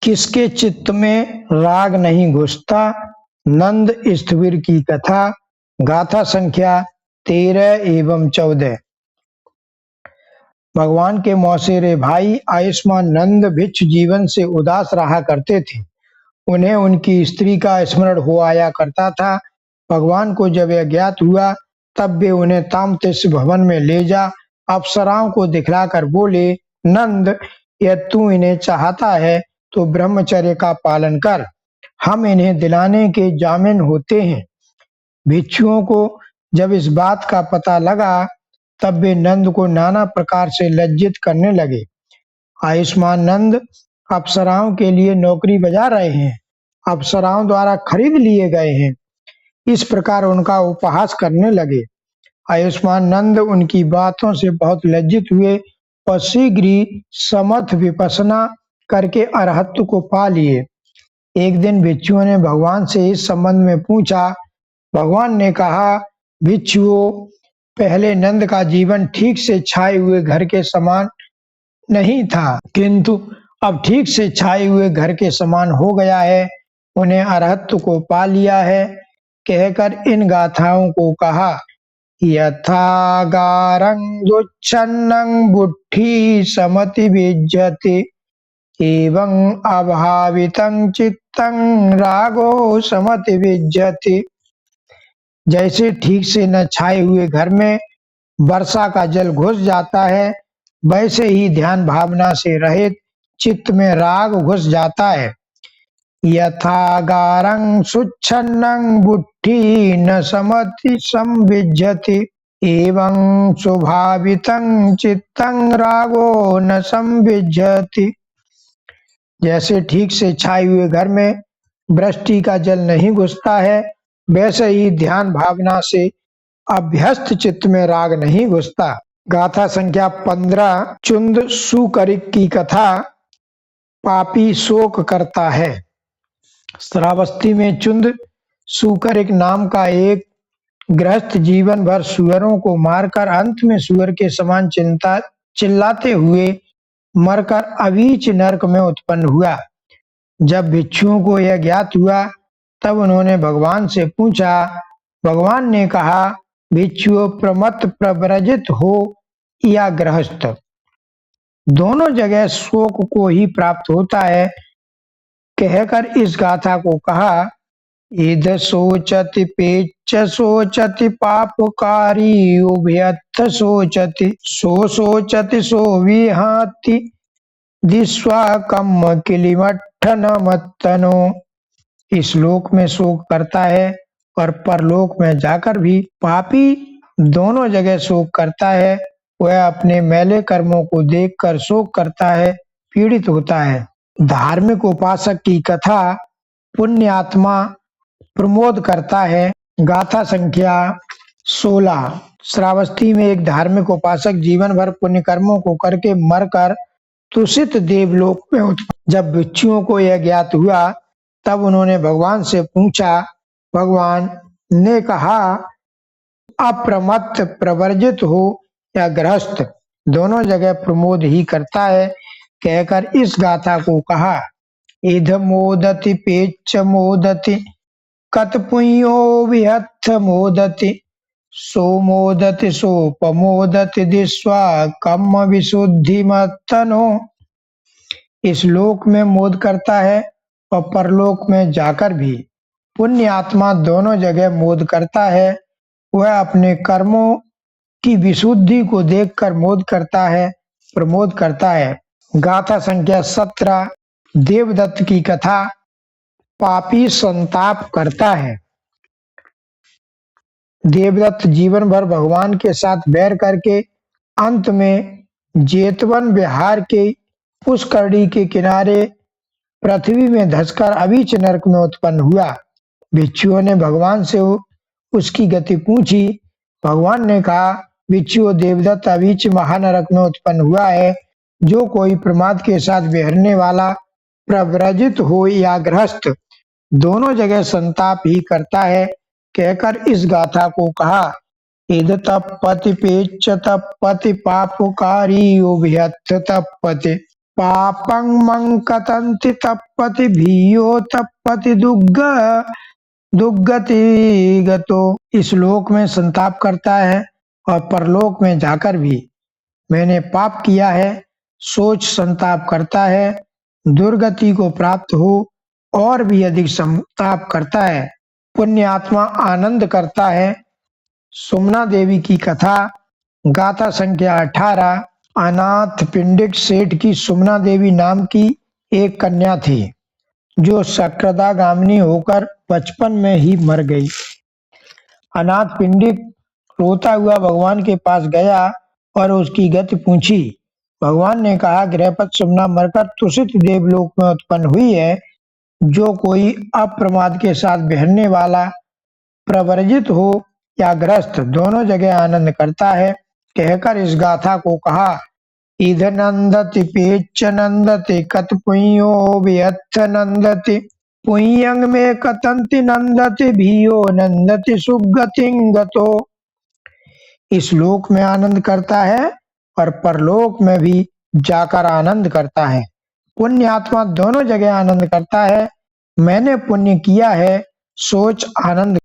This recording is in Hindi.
किसके चित्त में राग नहीं घुसता। नंद स्थविर की कथा। गाथा संख्या 13 एवं 14। भगवान के मौसेरे भाई आयुष्मान नंद भिक्षु जीवन से उदास रहा करते थे। उन्हें उनकी स्त्री का स्मरण हो आया करता था। भगवान को जब यह ज्ञात हुआ तब वे उन्हें तामतिस्य भवन में ले जा अप्सराओं को दिखलाकर बोले, नंद, यदि तू इन्हें चाहता है तो ब्रह्मचर्य का पालन कर, हम इन्हें दिलाने के जामिन होते हैं। भिक्षुओं को जब इस बात का पता लगा तब वे नंद को नाना प्रकार से लज्जित करने लगे। आयुष्मान नंद अप्सराओं के लिए नौकरी बजा रहे हैं, अप्सराओं द्वारा खरीद लिए गए हैं, इस प्रकार उनका उपहास करने लगे। आयुष्मान नंद उनकी बातों से बहुत लज्जित हुए और शीघ्र ही समर्थ विपश्यना करके अरहत्व को पा लिए। एक दिन भिक्षुओं ने भगवान से इस संबंध में पूछा। भगवान ने कहा, भिक्षुओं, पहले नंद का जीवन ठीक से छाए हुए घर के समान नहीं था, किंतु अब ठीक से छाए हुए घर के समान हो गया है, उन्हें अरहत्व को पा लिया है। कहकर इन गाथाओं को कहा। यथा गारं दुच्छन्नं बुद्धि समति विज्जति एवं अभावितं चित्तं रागो समति विज्जति। जैसे ठीक से न छाए हुए घर में वर्षा का जल घुस जाता है, वैसे ही ध्यान भावना से रहित चित्त में राग घुस जाता है। यथा गारं सुच्छन्नं बुद्धि न समति संविज्जति एवं स्वभावितं चित्तं रागो न संविज्जति। जैसे ठीक से छाए हुए घर में वृष्टि का जल नहीं घुसता है, वैसे ही ध्यान भावना से अभ्यस्त चित्त में राग नहीं घुसता। गाथा संख्या 15। चुंद सुकरिक की कथा। पापी शोक करता है। श्रावस्ती में चुंद सुकरिक नाम का एक गृहस्थ जीवन भर सुअरों को मारकर अंत में सुअर के समान चिल्लाते हुए मरकर अवीच नरक में उत्पन्न हुआ। जब भिक्षुओं को यह ज्ञात हुआ तब उन्होंने भगवान से पूछा। भगवान ने कहा, भिक्षुओं, प्रमत्त प्रव्रजित हो या गृहस्थ, दोनों जगह शोक को ही प्राप्त होता है। कहकर इस गाथा को कहा। इद सोचति पेच सोचति पापकारी उभयथ सोचति सो सोचति सो विहाति दिस्वा कम्म किलिमठ न मत्तनो। इस लोक में शोक करता है और परलोक में जाकर भी पापी दोनों जगह शोक करता है। वह अपने मैले कर्मों को देखकर शोक करता है, पीड़ित होता है। धार्मिक उपासक की कथा। पुण्य आत्मा प्रमोद करता है। गाथा संख्या 16। श्रावस्ती में एक धार्मिक उपासक जीवन भर पुण्य कर्मों को करके मरकर तुषित देवलोक में उत्पन्न। जब भिक्षुओं को यह ज्ञात हुआ तब उन्होंने भगवान से पूछा। भगवान ने कहा, अप्रमत्त प्रवर्जित हो या गृहस्थ, दोनों जगह प्रमोद ही करता है। कहकर इस गाथा को कहा। इध मोदति पेच मोदति कत पुण्यो विहत्थ मोदति सो मोदति सोपमोदति दिस्वा कम्म विशुद्धि मत्तनो। इस लोक में मोद करता है और परलोक में जाकर भी। पुण्य आत्मा दोनों जगह मोद करता है। वह अपने कर्मों की विशुद्धि को देखकर मोद करता है, प्रमोद करता है। गाथा संख्या 17। देवदत्त की कथा। पापी संताप करता है। देवदत्त जीवन भर भगवान के साथ बैर करके अंत में जेतवन बिहार के पुष्करणी के किनारे पृथ्वी में धंसकर अवीच नरक में उत्पन्न हुआ। भिक्षुओं ने भगवान से उसकी गति पूछी। भगवान ने कहा, भिक्षुओं, देवदत्त अवीच महानरक में उत्पन्न हुआ है। जो कोई प्रमाद के साथ बिहरने वाला प्रव्रजित हो या गृहस्थ, दोनों जगह संताप ही करता है। कहकर इस गाथा को कहा। इद तपति पेच तपति पापकारी उभयथ तपति पापं मंकतंति तप्पति भीयो तप्पति दुग्गति गतो। इस लोक में संताप करता है और परलोक में जाकर भी मैंने पाप किया है, सोच संताप करता है, दुर्गति को प्राप्त हो और भी अधिक संताप करता है। पुण्य आत्मा आनंद करता है। सुमना देवी की कथा, गाथा संख्या 18। अनाथ पिंडिक सेठ की सुमना देवी नाम की एक कन्या थी जो सक्रादागामिनी होकर बचपन में ही मर गई। अनाथ पिंडिक रोता हुआ भगवान के पास गया और उसकी गति पूछी। भगवान ने कहा, गृहपति सुमना मरकर तुषित देवलोक में उत्पन्न हुई है। जो कोई अप्रमाद के साथ बहरने वाला, प्रवर्जित हो या ग्रस्त, दोनों जगह आनंद करता है। कहकर इस गाथा को कहा। इध नंदति पेच नंदति कत पुण्यो व्यथ नंदति पुण्यंग में कतंति नंदति भीयो नंदति सुगतिं गतो। इस लोक में आनंद करता है और परलोक में भी जाकर आनंद करता है। पुण्य आत्मा दोनों जगह आनंद करता है। मैंने पुण्य किया है, सोच आनंद